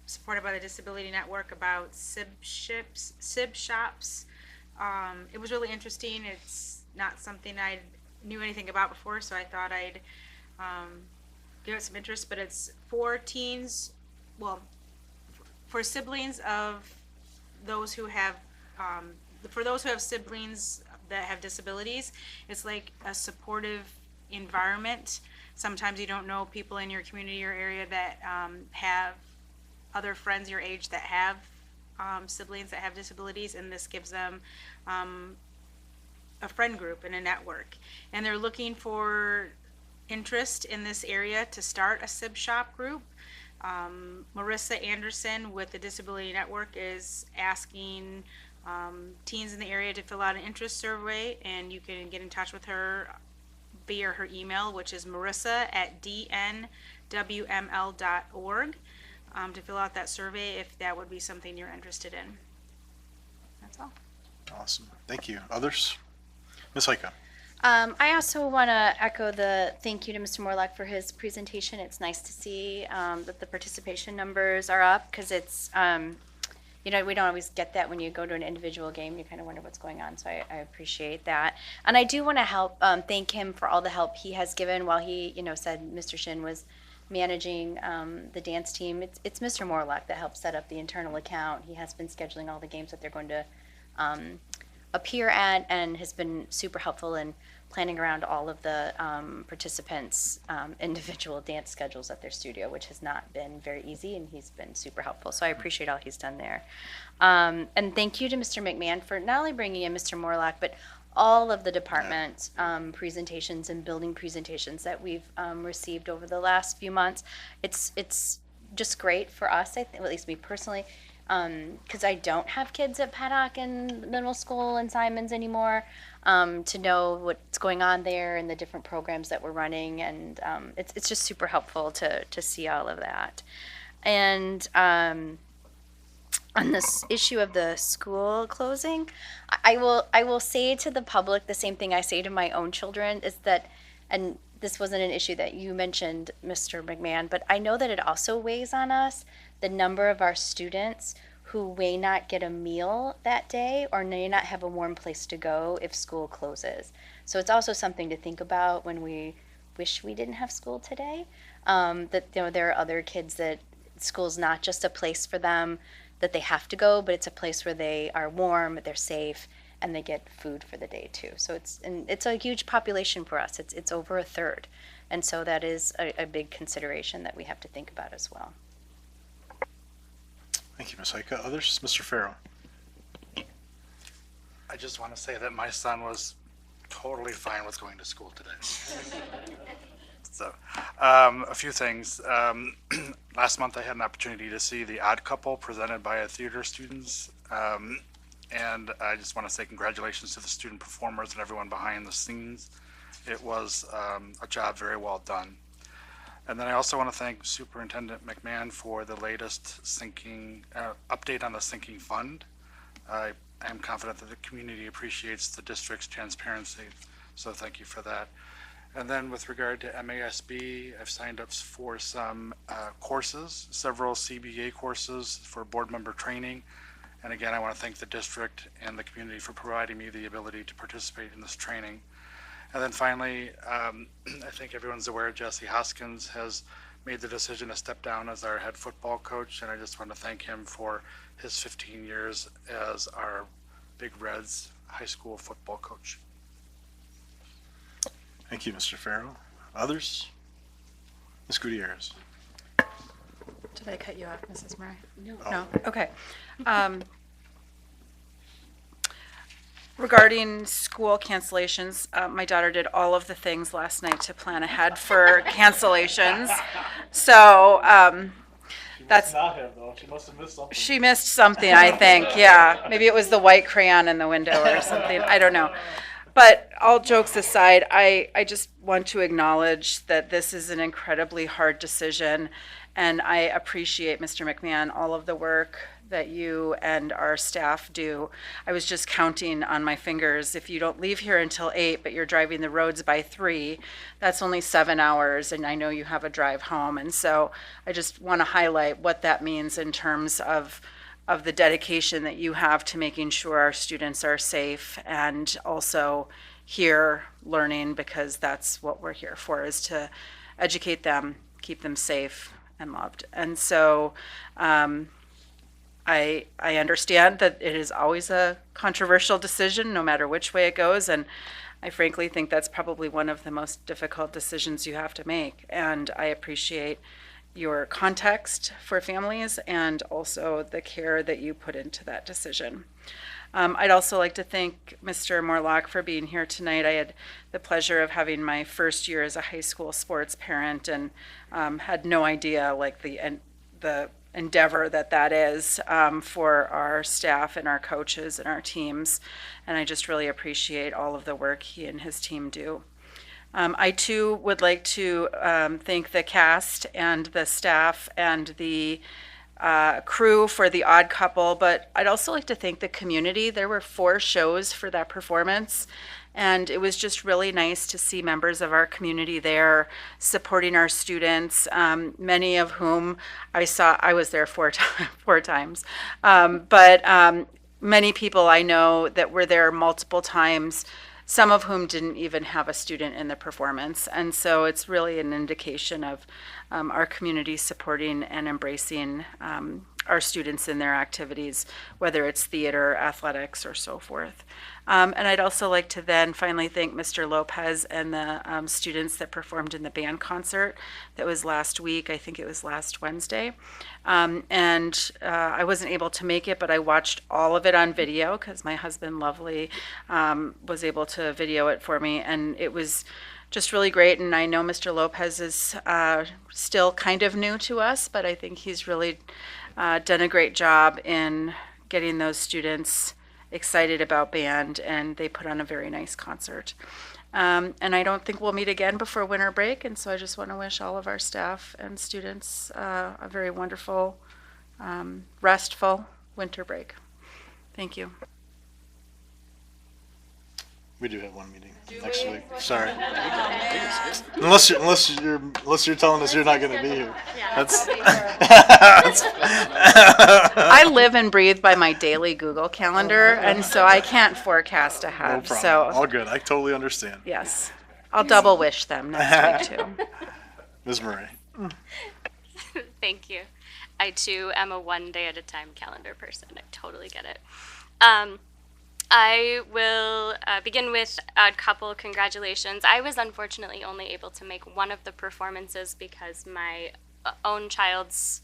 supported by the Disability Network, about SIB shops. It was really interesting. It's not something I knew anything about before, so I thought I'd give it some interest. But it's for teens, for siblings of those who have, siblings that have disabilities. It's like a supportive environment. Sometimes you don't know people in your community or area that have other friends your age that have siblings that have disabilities, and this gives them a friend group and a network. And they're looking for interest in this area to start a SIB shop group. Marissa Anderson with the Disability Network is asking teens in the area to fill out an interest survey, and you can get in touch with her via her email, which is marissa@dnwml.org, to fill out that survey if that would be something you're interested in. That's all. Awesome, thank you. Others? Ms. Heike. I also want to echo the thank you to Mr. Morlock for his presentation. It's nice to see that the participation numbers are up, because it's, we don't always get that when you go to an individual game. You kind of wonder what's going on, so I appreciate that. And I do want to thank him for all the help he has given while he, said Mr. Shin was managing the dance team. It's Mr. Morlock that helped set up the internal account. He has been scheduling all the games that they're going to appear at, and has been super helpful in planning around all of the participants' individual dance schedules at their studio, which has not been very easy, and he's been super helpful. So I appreciate all he's done there. And thank you to Mr. McMahon for not only bringing in Mr. Morlock, but all of the department presentations and building presentations that we've received over the last few months. It's just great for us, I think, at least me personally, because I don't have kids at Paddock and middle school and Simons anymore, to know what's going on there and the different programs that we're running. And it's just super helpful to see all of that. And on this issue of the school closing, I will say to the public the same thing I say to my own children, is that, and this wasn't an issue that you mentioned, Mr. McMahon, but I know that it also weighs on us, the number of our students who may not get a meal that day or may not have a warm place to go if school closes. So it's also something to think about when we wish we didn't have school today, that there are other kids that school's not just a place for them that they have to go, but it's a place where they are warm, they're safe, and they get food for the day too. So it's a huge population for us. It's over a third. And so that is a big consideration that we have to think about as well. Thank you, Ms. Heike. Others? Mr. Farrow. I just want to say that my son was totally fine with going to school today. So, a few things. Last month I had an opportunity to see The Odd Couple presented by theater students. And I just want to say congratulations to the student performers and everyone behind the scenes. It was a job very well done. And then I also want to thank Superintendent McMahon for the latest update on the sinking fund. I am confident that the community appreciates the district's transparency, so thank you for that. And then with regard to MASB, I've signed up for some courses, several CBA courses for board member training. And again, I want to thank the district and the community for providing me the ability to participate in this training. And then finally, I think everyone's aware Jesse Hoskins has made the decision to step down as our head football coach, and I just want to thank him for his 15 years as our Big Reds high school football coach. Thank you, Mr. Farrell. Others? Ms. Gutierrez. Did I cut you off, Mrs. Murray? Oh. No? Okay. Regarding school cancellations, my daughter did all of the things last night to plan ahead for cancellations. So, that's, Not have though. She must have missed something. she missed something, I think, yeah. Maybe it was the white crayon in the window or something, I don't know. But all jokes aside, I just want to acknowledge that this is an incredibly hard decision, and I appreciate, Mr. McMahon, all of the work that you and our staff do. I was just counting on my fingers. If you don't leave here until 8, but you're driving the roads by 3, that's only 7 hours, and I know you have a drive home. And so I just want to highlight what that means in terms of the dedication that you have to making sure our students are safe and also here learning, because that's what we're here for, is to educate them, keep them safe and loved. And so I understand that it is always a controversial decision, no matter which way it goes, and I frankly think that's probably one of the most difficult decisions you have to make. And I appreciate your context for families and also the care that you put into that decision. I'd also like to thank Mr. Morlock for being here tonight. I had the pleasure of having my first year as a high school sports parent, and had no idea like the endeavor that is for our staff and our coaches and our teams. And I just really appreciate all of the work he and his team do. I too would like to thank the cast and the staff and the crew for The Odd Couple, but I'd also like to thank the community. There were 4 shows for that performance, and it was just really nice to see members of our community there supporting our students, many of whom I was there 4 times, but many people I know that were there multiple times, some of whom didn't even have a student in the performance. And so it's really an indication of our community supporting and embracing our students in their activities, whether it's theater, athletics, or so forth. And I'd also like to then finally thank Mr. Lopez and the students that performed in the band concert that was last week. I think it was last Wednesday. And I wasn't able to make it, but I watched all of it on video because my husband, Lovely, was able to video it for me. And it was just really great. And I know Mr. Lopez is still kind of new to us, but I think he's really done a great job in getting those students excited about band, and they put on a very nice concert. And I don't think we'll meet again before winter break, and so I just want to wish all of our staff and students a very wonderful, restful winter break. Thank you. We do have one meeting next week. Sorry. Unless you're telling us you're not going to be here. I live and breathe by my daily Google Calendar, and so I can't forecast No ahead. problem. So All good. I totally understand. yes, I'll double wish them next week too. Ms. Murray. Thank you. I too am a 1 day at a time calendar person. I totally get it. I will begin with Odd Couple. Congratulations. I was unfortunately only able to make one of the performances because my own child's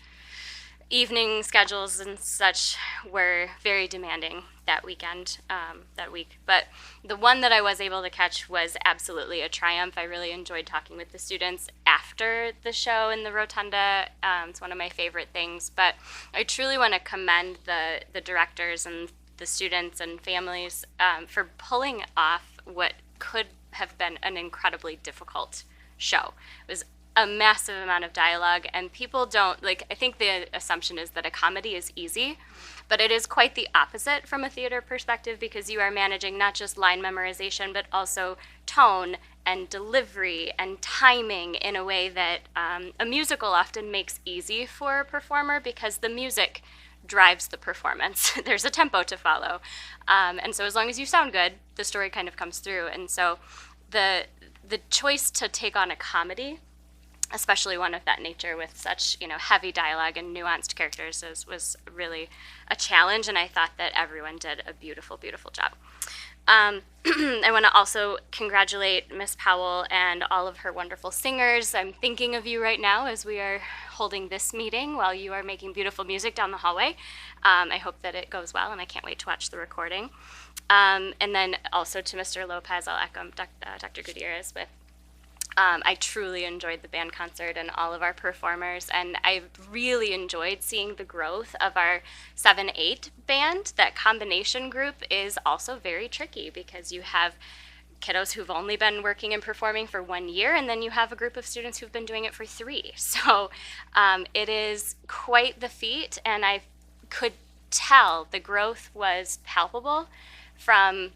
evening schedules and such were very demanding that week. But the one that I was able to catch was absolutely a triumph. I really enjoyed talking with the students after the show in the rotunda. It's one of my favorite things. But I truly want to commend the directors and the students and families for pulling off what could have been an incredibly difficult show. It was a massive amount of dialogue, and people don't like. I think the assumption is that a comedy is easy, but it is quite the opposite from a theater perspective, because you are managing not just line memorization, but also tone and delivery and timing in a way that a musical often makes easy for a performer, because the music drives the performance. There's a tempo to follow. And so as long as you sound good, the story kind of comes through. And so the choice to take on a comedy, especially one of that nature with such, heavy dialogue and nuanced characters, was really a challenge. And I thought that everyone did a beautiful, beautiful job. I want to also congratulate Miss Powell and all of her wonderful singers. I'm thinking of you right now as we are holding this meeting while you are making beautiful music down the hallway. I hope that it goes well, and I can't wait to watch the recording. And then also to Mr. Lopez, I'll echo Dr. Gutierrez with I truly enjoyed the band concert and all of our performers, and I really enjoyed seeing the growth of our 7-8 band. That combination group is also very tricky, because you have kiddos who've only been working and performing for 1 year, and then you have a group of students who've been doing it for 3. So it is quite the feat, and I could tell the growth was palpable from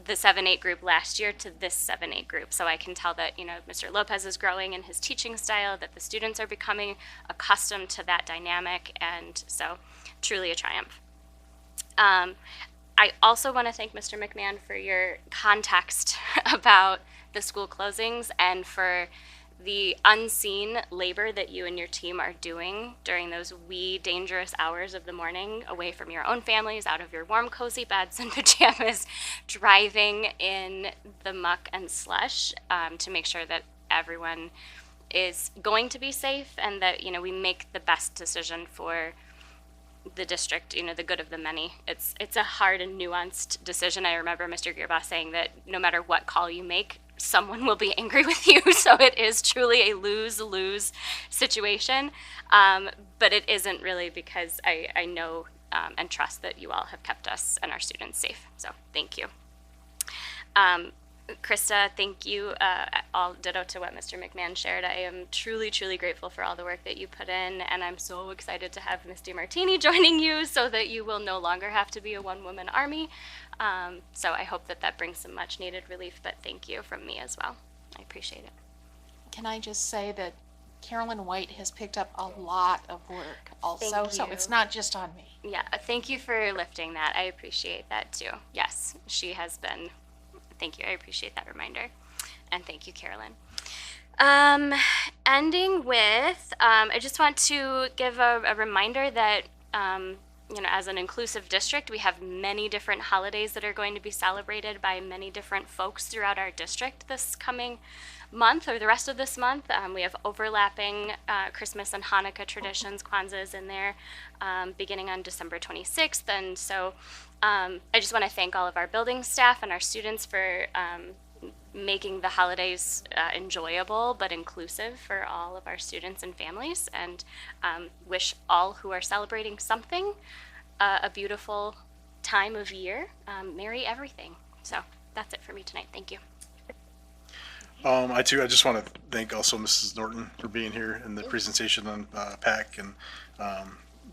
the 7-8 group last year to this 7-8 group. So I can tell that, Mr. Lopez is growing in his teaching style, that the students are becoming accustomed to that dynamic, and so truly a triumph. I also want to thank Mr. McMahon for your context about the school closings and for the unseen labor that you and your team are doing during those wee dangerous hours of the morning, away from your own families, out of your warm cozy beds and pajamas, driving in the muck and slush to make sure that everyone is going to be safe, and that we make the best decision for the district, the good of the many. It's a hard and nuanced decision. I remember Mr. Gearboss saying that no matter what call you make, someone will be angry with you. So it is truly a lose-lose situation. But it isn't really, because I know and trust that you all have kept us and our students safe. So thank you. Krista, thank you. All ditto to what Mr. McMahon shared. I am truly, truly grateful for all the work that you put in, and I'm so excited to have Ms. DiMartini joining you so that you will no longer have to be a one-woman army. So I hope that brings some much-needed relief, but thank you from me as well. I appreciate it. Can I just say that Carolyn White has picked up a lot of work also, Thank so you. it's not just on me. Yeah, thank you for lifting that. I appreciate that too. Yes, she has been. Thank you. I appreciate that reminder. And thank you, Carolyn. Ending with, I just want to give a reminder that, as an inclusive district, we have many different holidays that are going to be celebrated by many different folks throughout our district this coming month, or the rest of this month. We have overlapping Christmas and Hanukkah traditions. Kwanzaa is in there, beginning on December 26th. And so I just want to thank all of our building staff and our students for making the holidays enjoyable but inclusive for all of our students and families, and wish all who are celebrating something a beautiful time of year. Merry everything. So that's it for me tonight. Thank you. I just want to thank also Mrs. Norton for being here and the presentation on PAC, and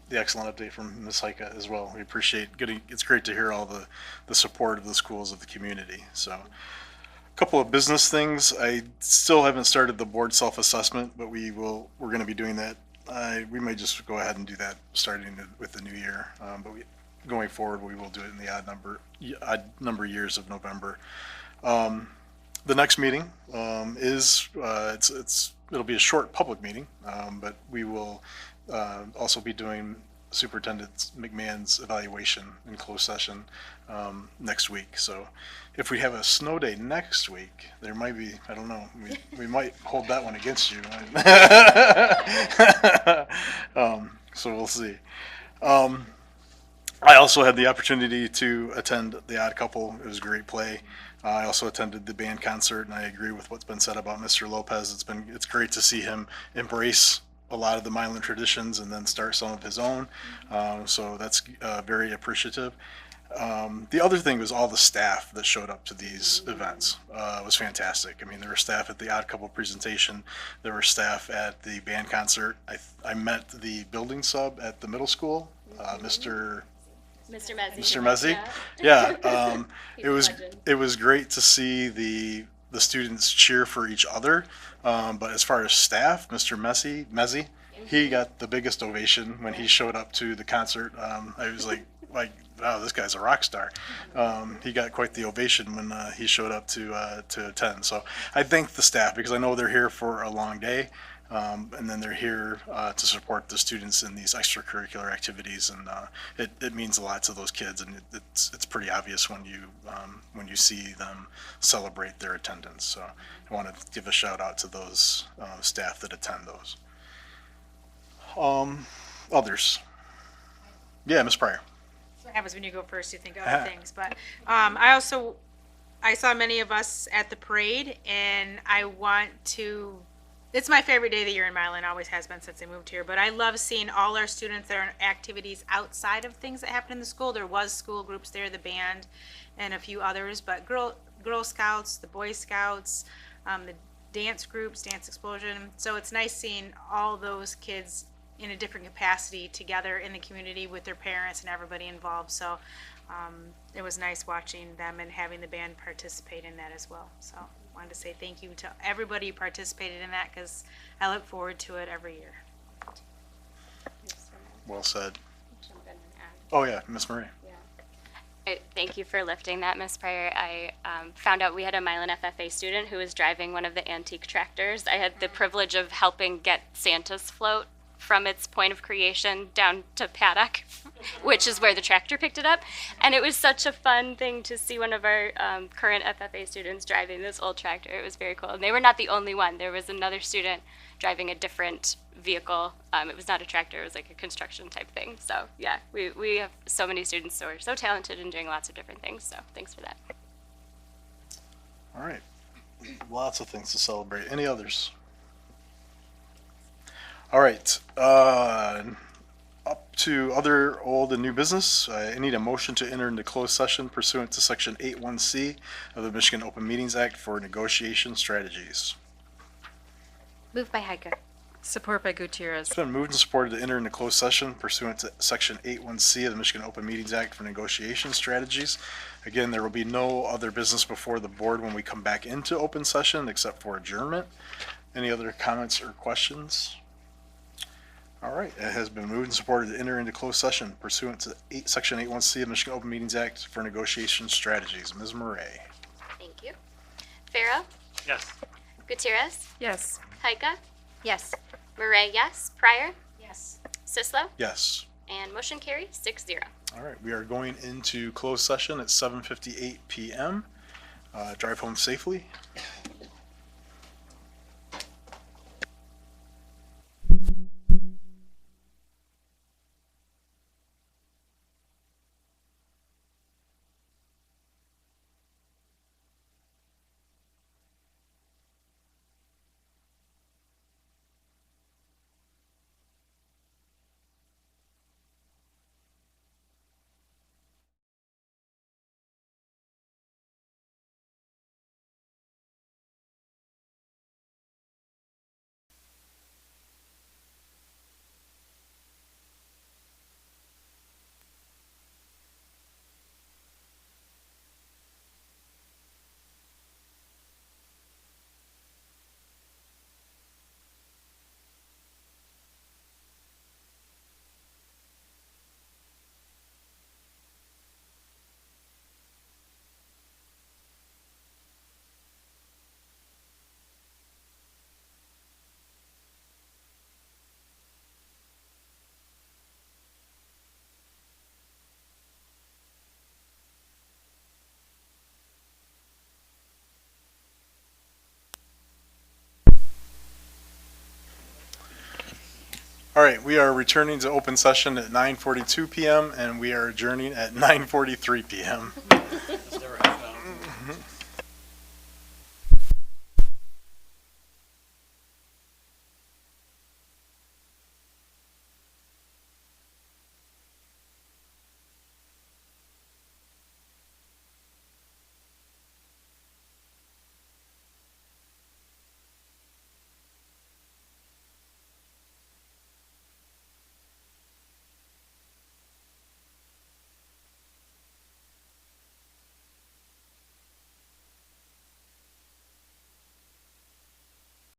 the excellent update from Ms. Heike as well. We appreciate it's great to hear all the support of the schools of the community. So a couple of business things. I still haven't started the board self-assessment, but we're going to be doing that. We may just go ahead and do that starting with the new year. But going forward, we will do it in the odd number years of November. The next meeting it'll be a short public meeting, but we will also be doing Superintendent McMahon's evaluation in closed session next week. So if we have a snow day next week, there might be, I don't know, we might hold that one against you. So we'll see. I also had the opportunity to attend The Odd Couple. It was a great play. I also attended the band concert, and I agree with what's been said about Mr. Lopez. It's great to see him embrace a lot of the Milan traditions and then start some of his own. So that's very appreciative. The other thing was all the staff that showed up to these events. It was fantastic. I mean, there were staff at the Odd Couple presentation. There were staff at the band concert. I met the building sub at the middle school, Mr. Mr. Mezzi. Mr. Mezzi. Yeah. Yeah, He's it a was legend. it was great to see the students cheer for each other. But as far as staff, Mr. Mezzi, he got the biggest ovation when he showed up to the concert. I was like, wow, this guy's a rock star. He got quite the ovation when he showed up to attend. So I thank the staff because I know they're here for a long day. And then they're here to support the students in these extracurricular activities, and it means a lot to those kids, and it's pretty obvious when you see them celebrate their attendance. So I want to give a shout out to those staff that attend those. Others, yeah, Ms. Pryor. What happens when you go first, you think of other things, but I saw many of us at the parade, and it's my favorite day of the year in Milan, always has been since I moved here, but I love seeing all our students that are in activities outside of things that happen in the school. There was school groups there, the band, and a few others, but Girl Scouts, the Boy Scouts, the dance groups, Dance Explosion. So it's nice seeing all those kids in a different capacity together in the community with their parents and everybody involved. So it was nice watching them and having the band participate in that as well. So wanted to say thank you to everybody who participated in that because I look forward to it every year. Well said. Jump in and add. Oh yeah, Miss Marie. Thank you for lifting that, Miss Pryor. I found out we had a Milan FFA student who was driving one of the antique tractors. I had the privilege of helping get Santa's float from its point of creation down to paddock, which is where the tractor picked it up. And it was such a fun thing to see one of our current FFA students driving this old tractor. It was very cool. And they were not the only one. There was another student driving a different vehicle. It was not a tractor, it was like a construction type thing. So yeah, we have so many students who are so talented and doing lots of different things. So thanks for that. All right, lots of things to celebrate. Any others? All right, up to other old and new business. I need a motion to enter into closed session pursuant to Section 81C of the Michigan Open Meetings Act for negotiation strategies. Moved by Heike. Support by Gutierrez. It's been moved and supported to enter into closed session pursuant to Section 81C of the Michigan Open Meetings Act for negotiation strategies. Again, there will be no other business before the board when we come back into open session except for adjournment. Any other comments or questions? All right, it has been moved and supported to enter into closed session pursuant to Section 81C of the Michigan Open Meetings Act for negotiation strategies. Ms. Murray. Thank you. Farrow? Yes. Gutierrez? Yes. Heike? Yes. Murray, yes. Pryor? Yes. Sislo? Yes. And motion carries 6-0. All right, we are going into closed session at 7:58 p.m. Drive home safely. All right, we are returning to open session at 9:42 p.m. and we are adjourning at 9:43 p.m.